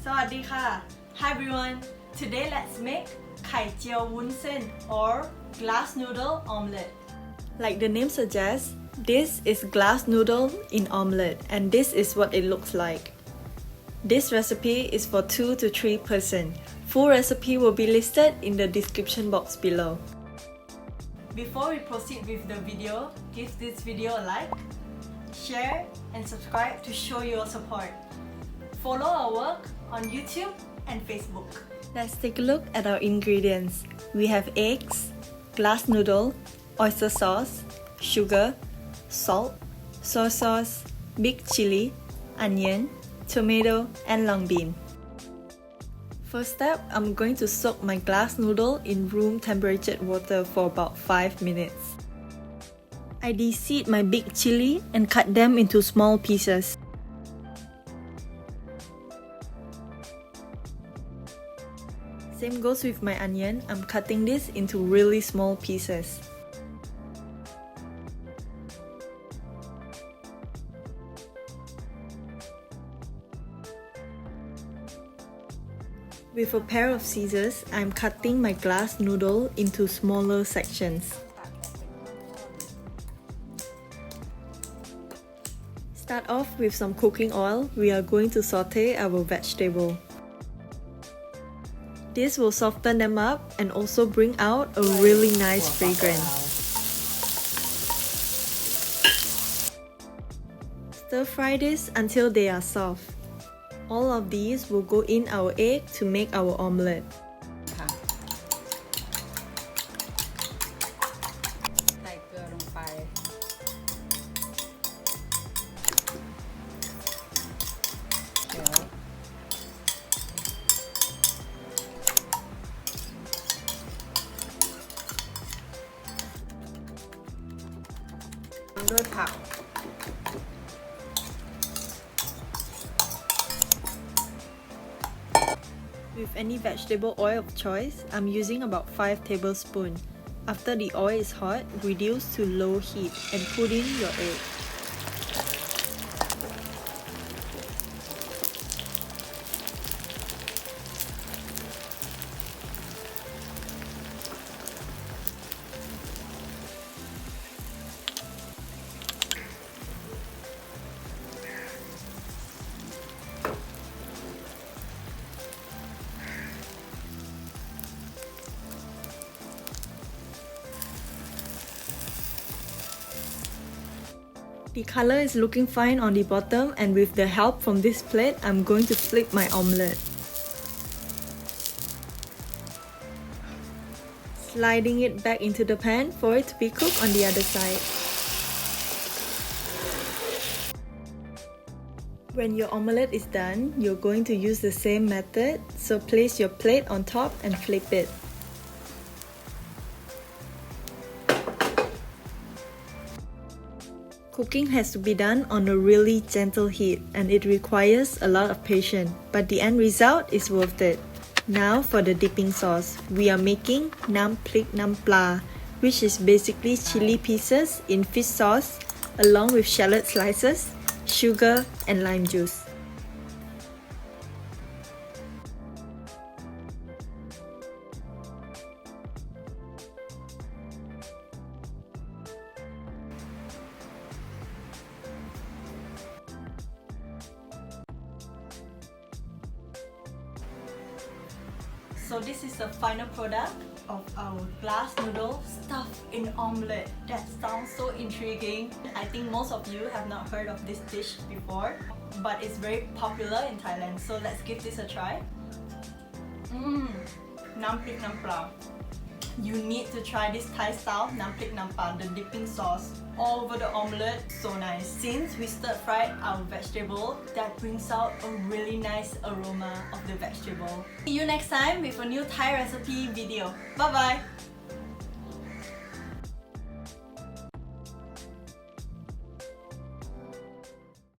Sawadika. Hi everyone. Today let's make Kai Jiao Wunsen or glass noodle omelette. Like the name suggests, this is glass noodle in omelette and this is what it looks like. This recipe is for 2 to 3 person. Full recipe will be listed in the description box below. Before we proceed with the video, give this video a like, share and subscribe to show your support. Follow our work on YouTube and Facebook. Let's take a look at our ingredients. We have eggs, glass noodle, oyster sauce, sugar, salt, soy sauce, big chili, onion, tomato, and long bean. First step, I'm going to soak my glass noodle in room temperature water for about 5 minutes. I de-seed my big chili and cut them into small pieces. Same goes with my onion, I'm cutting this into really small pieces. With a pair of scissors, I'm cutting my glass noodle into smaller sections. Start off with some cooking oil. We are going to saute our vegetable. This will soften them up and also bring out a really nice fragrance. Stir fry this until they are soft. All of these will go in our egg to make our omelette. With any vegetable oil of choice, I'm using about 5 tablespoons. After the oil is hot, reduce to low heat and put in your egg. The color is looking fine on the bottom, and with the help from this plate, I'm going to flip my omelette. Sliding it back into the pan for it to be cooked on the other side. When your omelette is done, you're going to use the same method, so place your plate on top and flip it. Cooking has to be done on a really gentle heat and it requires a lot of patience, but the end result is worth it. Now for the dipping sauce, we are making nam plik nam pla, which is basically chili pieces in fish sauce along with shallot slices, sugar and lime juice. So this is the final product of our glass noodle stuffed in omelette. That sounds so intriguing. I think most of you have not heard of this dish before, but it's very popular in Thailand. So let's give this a try. Nam plik nam pla. You need to try this Thai style nam plik nam pla, the dipping sauce all over the omelette. So nice. Since we stir fried our vegetable, that brings out a really nice aroma of the vegetable. See you next time with a new Thai recipe video. Bye bye!